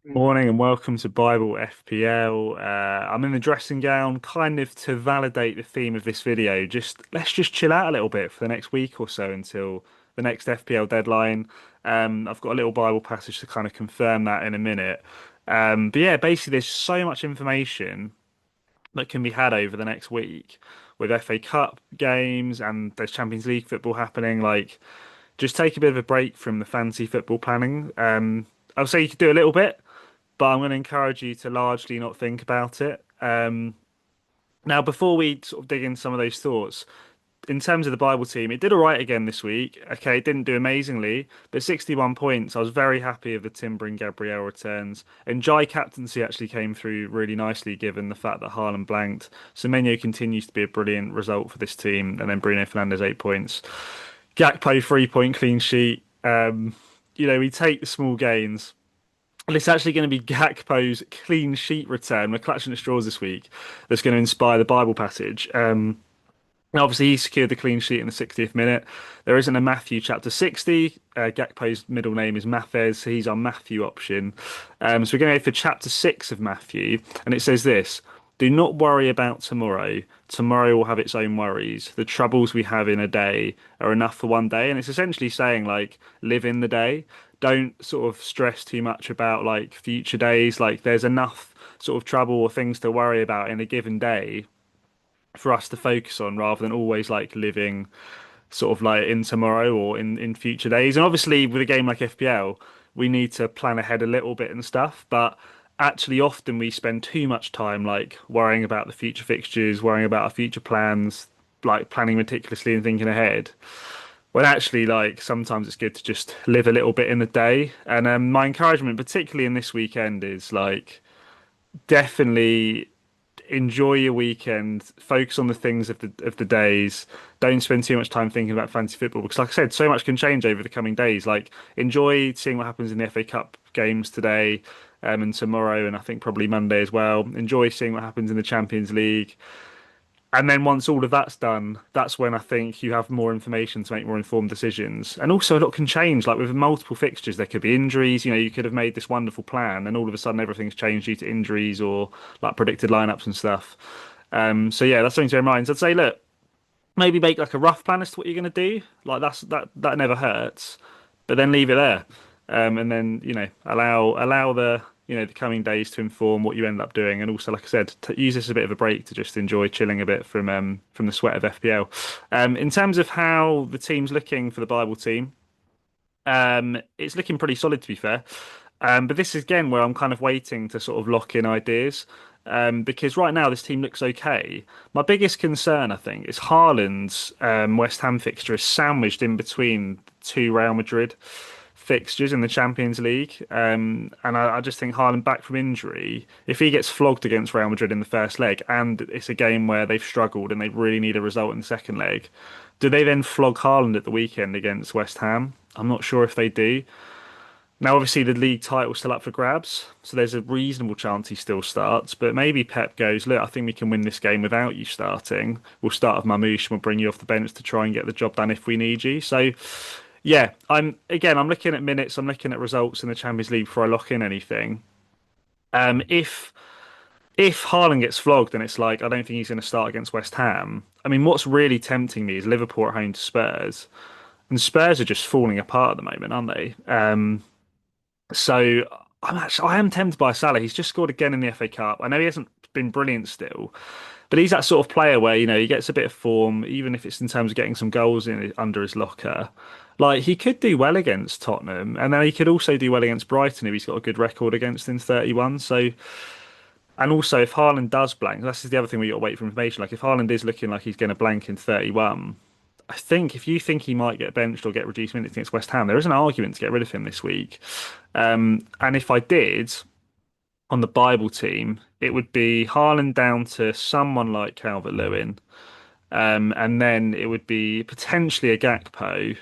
Morning and welcome to Bible FPL. I'm in the dressing gown, kind of to validate the theme of this video. Let's just chill out a little bit for the next week or so until the next FPL deadline. I've got a little Bible passage to kind of confirm that in a minute. But yeah, basically, there's so much information that can be had over the next week with FA Cup games and there's Champions League football happening. Like, just take a bit of a break from the fancy football planning. I'll say you could do a little bit, but I'm going to encourage you to largely not think about it. Now, before we sort of dig into some of those thoughts, in terms of the Bible team, it did all right again this week. Okay, it didn't do amazingly, but 61 points. I was very happy with the Timber and Gabriel returns. And Jai captaincy actually came through really nicely given the fact that Haaland blanked. Semenyo continues to be a brilliant result for this team. And then Bruno Fernandes, 8 points. Gakpo, 3 point clean sheet. We take the small gains. And it's actually going to be Gakpo's clean sheet return. We're clutching at straws this week. That's going to inspire the Bible passage. Obviously, he secured the clean sheet in the 60th minute. There isn't a Matthew chapter 60. Gakpo's middle name is Mathez, so he's our Matthew option. So we're going to go for chapter 6 of Matthew, and it says this: Do not worry about tomorrow. Tomorrow will have its own worries. The troubles we have in a day are enough for one day. And it's essentially saying, like, live in the day. Don't sort of stress too much about like future days. Like, there's enough sort of trouble or things to worry about in a given day for us to focus on rather than always like living sort of like in tomorrow or in future days. And obviously with a game like FPL, we need to plan ahead a little bit and stuff, but actually often we spend too much time like worrying about the future fixtures, worrying about our future plans, like planning meticulously and thinking ahead. When actually, like sometimes it's good to just live a little bit in the day. And my encouragement, particularly in this weekend, is like definitely enjoy your weekend, focus on the things of the days. Don't spend too much time thinking about fantasy football because, like I said, so much can change over the coming days. Like, enjoy seeing what happens in the FA Cup games today, and tomorrow, and I think probably Monday as well. Enjoy seeing what happens in the Champions League. And then once all of that's done, that's when I think you have more information to make more informed decisions. And also a lot can change. Like with multiple fixtures, there could be injuries. You could have made this wonderful plan and all of a sudden everything's changed due to injuries or like predicted lineups and stuff. So yeah, that's something to bear in mind. So I'd say, look, maybe make like a rough plan as to what you're going to do. Like that never hurts, but then leave it there, and then allow the coming days to inform what you end up doing, and also like I said, to use this as a bit of a break to just enjoy chilling a bit from the sweat of FPL. In terms of how the team's looking for the Bible team, it's looking pretty solid to be fair. But this is again where I'm kind of waiting to sort of lock in ideas. Because right now this team looks okay. My biggest concern, I think, is Haaland's West Ham fixture is sandwiched in between two Real Madrid fixtures in the Champions League. And I just think Haaland back from injury, if he gets flogged against Real Madrid in the first leg, and it's a game where they've struggled and they really need a result in the second leg, do they then flog Haaland at the weekend against West Ham? I'm not sure if they do. Now, obviously, the league title's still up for grabs, so there's a reasonable chance he still starts. But maybe Pep goes, look, I think we can win this game without you starting. We'll start with Mamouche and we'll bring you off the bench to try and get the job done if we need you. So, yeah, I'm looking at minutes, I'm looking at results in the Champions League before I lock in anything. If Haaland gets flogged and it's like I don't think he's going to start against West Ham. I mean, what's really tempting me is Liverpool at home to Spurs, and Spurs are just falling apart at the moment, aren't they? So I am tempted by Salah. He's just scored again in the FA Cup. I know he hasn't been brilliant still, but he's that sort of player where he gets a bit of form, even if it's in terms of getting some goals in under his locker. Like he could do well against Tottenham, and then he could also do well against Brighton if he's got a good record against in 31. So, and also if Haaland does blank, that's the other thing we got to wait for information. Like if Haaland is looking like he's going to blank in 31. I think if you think he might get benched or get reduced minutes against West Ham, there is an argument to get rid of him this week. And if I did on the Bible team, it would be Haaland down to someone like Calvert-Lewin, and then it would be potentially a Gakpo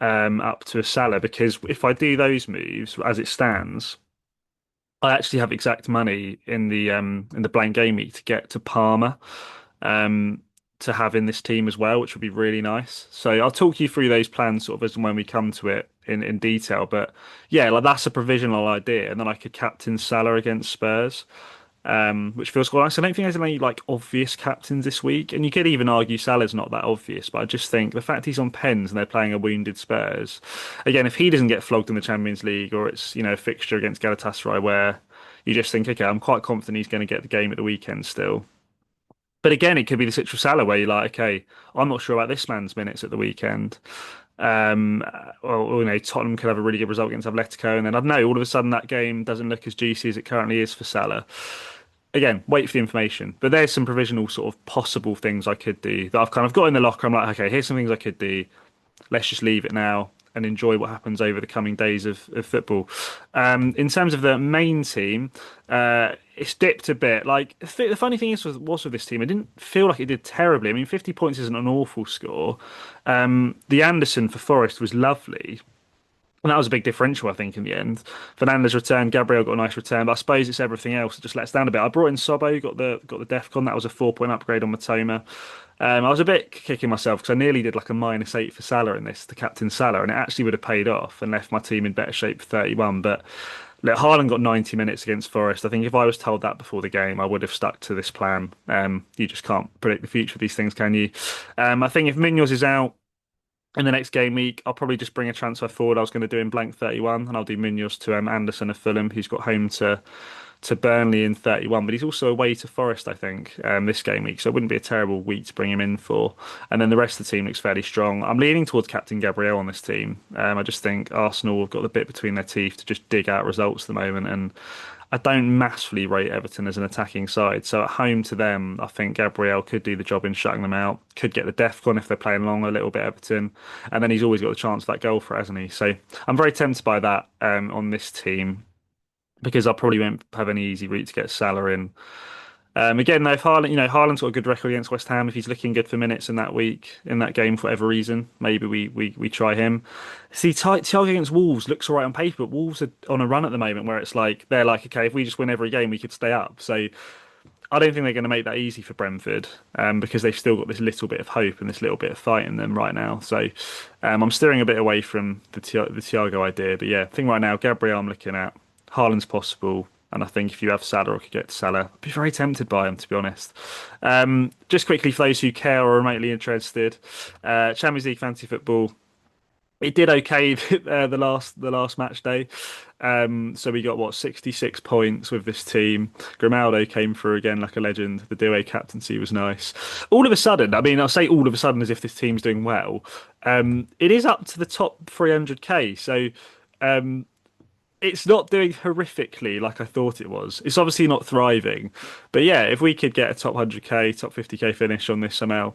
up to a Salah. Because if I do those moves as it stands, I actually have exact money in the blank game week to get to Palmer. Um, to have in this team as well, which would be really nice. So I'll talk you through those plans sort of as and when we come to it in detail. But yeah, like that's a provisional idea, and then I could captain Salah against Spurs, which feels quite nice. I don't think there's any like obvious captains this week, and you could even argue Salah's not that obvious. But I just think the fact he's on pens and they're playing a wounded Spurs, again, if he doesn't get flogged in the Champions League or it's a fixture against Galatasaray where you just think, okay, I'm quite confident he's going to get the game at the weekend still. But again, it could be the situation with Salah where you're like, okay, I'm not sure about this man's minutes at the weekend. Tottenham could have a really good result against Atletico, and then I don't know, all of a sudden that game doesn't look as juicy as it currently is for Salah. Again, wait for the information. But there's some provisional sort of possible things I could do that I've kind of got in the locker. I'm like, okay, here's some things I could do. Let's just leave it now and enjoy what happens over the coming days of football. In terms of the main team, it's dipped a bit. Like the funny thing is was with this team, it didn't feel like it did terribly. I mean, 50 points isn't an awful score. The Anderson for Forest was lovely. And that was a big differential, I think, in the end. Fernandes returned, Gabriel got a nice return, but I suppose it's everything else that just lets down a bit. I brought in Sobbo, got the DEFCON. That was a 4 point upgrade on Matoma. I was a bit kicking myself because I nearly did like a -8 for Salah in this, to captain Salah, and it actually would have paid off and left my team in better shape for 31. But look, Haaland got 90 minutes against Forest. I think if I was told that before the game, I would have stuck to this plan. You just can't predict the future of these things, can you? I think if Munoz is out in the next game week, I'll probably just bring a transfer forward. I was going to do in blank 31, and I'll do Munoz to Anderson of Fulham, who's got home to Burnley in 31, but he's also away to Forest, I think, this game week, so it wouldn't be a terrible week to bring him in for. And then the rest of the team looks fairly strong. I'm leaning towards Captain Gabriel on this team. I just think Arsenal have got the bit between their teeth to just dig out results at the moment, and I don't massively rate Everton as an attacking side. So at home to them, I think Gabriel could do the job in shutting them out, could get the DEFCON if they're playing long a little bit, Everton. And then he's always got the chance for that goal for it, hasn't he? So I'm very tempted by that on this team because I probably won't have any easy route to get Salah in. Again, though, if Haaland, Haaland's got a good record against West Ham. If he's looking good for minutes in that week, in that game, for whatever reason, maybe we try him. See, Thiago against Wolves looks all right on paper, but Wolves are on a run at the moment where it's like they're like, okay, if we just win every game, we could stay up. So I don't think they're going to make that easy for Brentford, because they've still got this little bit of hope and this little bit of fight in them right now. So I'm steering a bit away from the Thiago idea. But yeah, I think right now, Gabriel I'm looking at. Haaland's possible. And I think if you have Salah or could get to Salah, I'd be very tempted by him, to be honest. Just quickly, for those who care or are remotely interested, Champions League fantasy football. It did okay the last match day. So we got 66 points with this team. Grimaldo came through again like a legend. The duo captaincy was nice. All of a sudden, I mean, I'll say all of a sudden as if this team's doing well. It is up to the top 300k. So it's not doing horrifically like I thought it was. It's obviously not thriving. But yeah, if we could get a top 100k, top 50k finish on this somehow,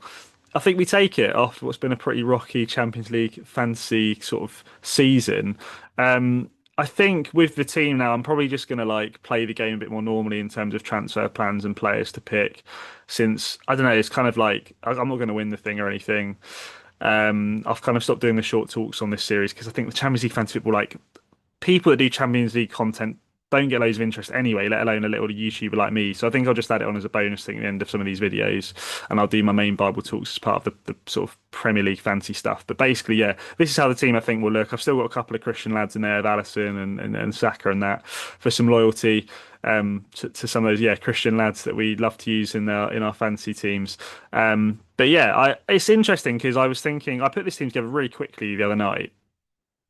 I think we take it after what's been a pretty rocky Champions League fantasy sort of season. I think with the team now, I'm probably just going to like play the game a bit more normally in terms of transfer plans and players to pick. Since I don't know, it's kind of like I'm not going to win the thing or anything. I've kind of stopped doing the short talks on this series because I think the Champions League fantasy football, like people that do Champions League content don't get loads of interest anyway, let alone a little YouTuber like me. So I think I'll just add it on as a bonus thing at the end of some of these videos, and I'll do my main Bible talks as part of the sort of Premier League fancy stuff. But basically, yeah, this is how the team I think will look. I've still got a couple of Christian lads in there, Alisson and Saka and that, for some loyalty to some of those Christian lads that we love to use in our fantasy teams. But yeah, it's interesting because I was thinking I put this team together really quickly the other night.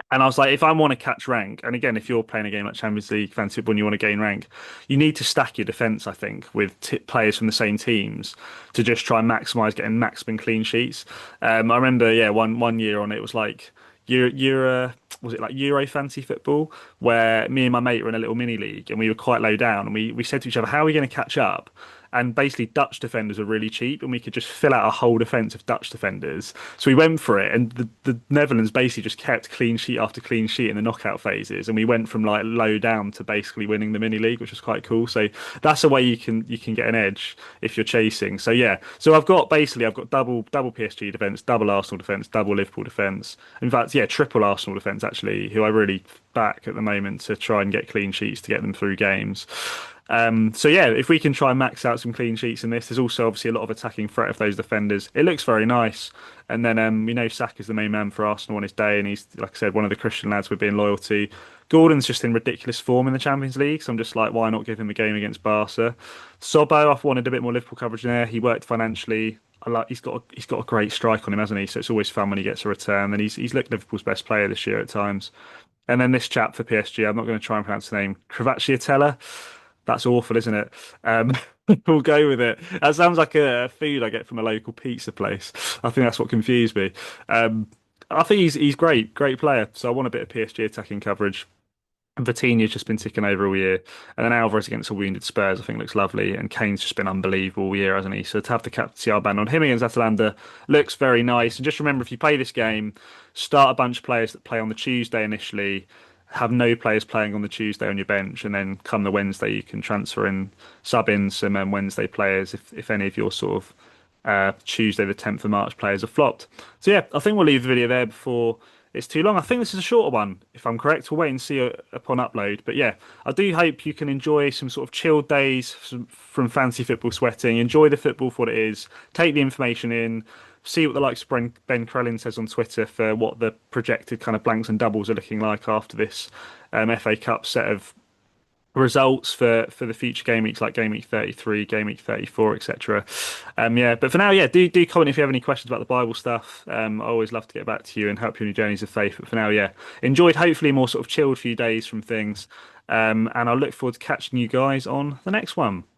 And I was like, if I want to catch rank, and again, if you're playing a game like Champions League fantasy football and you want to gain rank, you need to stack your defense, I think, with players from the same teams to just try and maximize getting maximum clean sheets. I remember, one year on it was like was it like Euro fantasy football, where me and my mate were in a little mini league and we were quite low down, and we said to each other, how are we going to catch up? And basically, Dutch defenders were really cheap, and we could just fill out a whole defence of Dutch defenders. So we went for it, and the Netherlands basically just kept clean sheet after clean sheet in the knockout phases, and we went from like low down to basically winning the mini league, which was quite cool. So that's a way you can get an edge if you're chasing. So yeah, so I've got double PSG defence, double Arsenal defence, double Liverpool defence. In fact, yeah, triple Arsenal defence actually, who I really back at the moment to try and get clean sheets to get them through games. So yeah, if we can try and max out some clean sheets in this, there's also obviously a lot of attacking threat of those defenders. It looks very nice. And then we know Saka's the main man for Arsenal on his day, and he's like I said, one of the Christian lads we're being loyal to. Gordon's just in ridiculous form in the Champions League, so I'm just like, why not give him a game against Barca? Sobbo, I've wanted a bit more Liverpool coverage there. He worked financially. He's got a great strike on him, hasn't he? So it's always fun when he gets a return. And he's looked Liverpool's best player this year at times. And then this chap for PSG, I'm not going to try and pronounce the name, Cravacciatella. That's awful, isn't it? Um, we'll go with it. That sounds like a food I get from a local pizza place. I think that's what confused me. Um, I think he's great, great player. So I want a bit of PSG attacking coverage. And Vitinha's just been ticking over all year. And then Alvarez against the wounded Spurs, I think looks lovely. And Kane's just been unbelievable all year, hasn't he? So to have the captaincy armband on him against Atalanta looks very nice. And just remember, if you play this game, start a bunch of players that play on the Tuesday initially, have no players playing on the Tuesday on your bench, and then come the Wednesday, you can transfer in, sub in some Wednesday players if any of your sort of Tuesday the 10th of March players have flopped. So yeah, I think we'll leave the video there before it's too long. I think this is a shorter one, if I'm correct. We'll wait and see upon upload. But yeah, I do hope you can enjoy some sort of chilled days from fancy football sweating. Enjoy the football for what it is. Take the information in. See what the likes of Ben Crellin says on Twitter for what the projected kind of blanks and doubles are looking like after this FA Cup set of results for the future game weeks like game week 33, game week 34, etc. Yeah, but for now, yeah, do comment if you have any questions about the Bible stuff. I always love to get back to you and help you in your journeys of faith. But for now, yeah, enjoyed hopefully a more sort of chilled few days from things. And I look forward to catching you guys on the next one.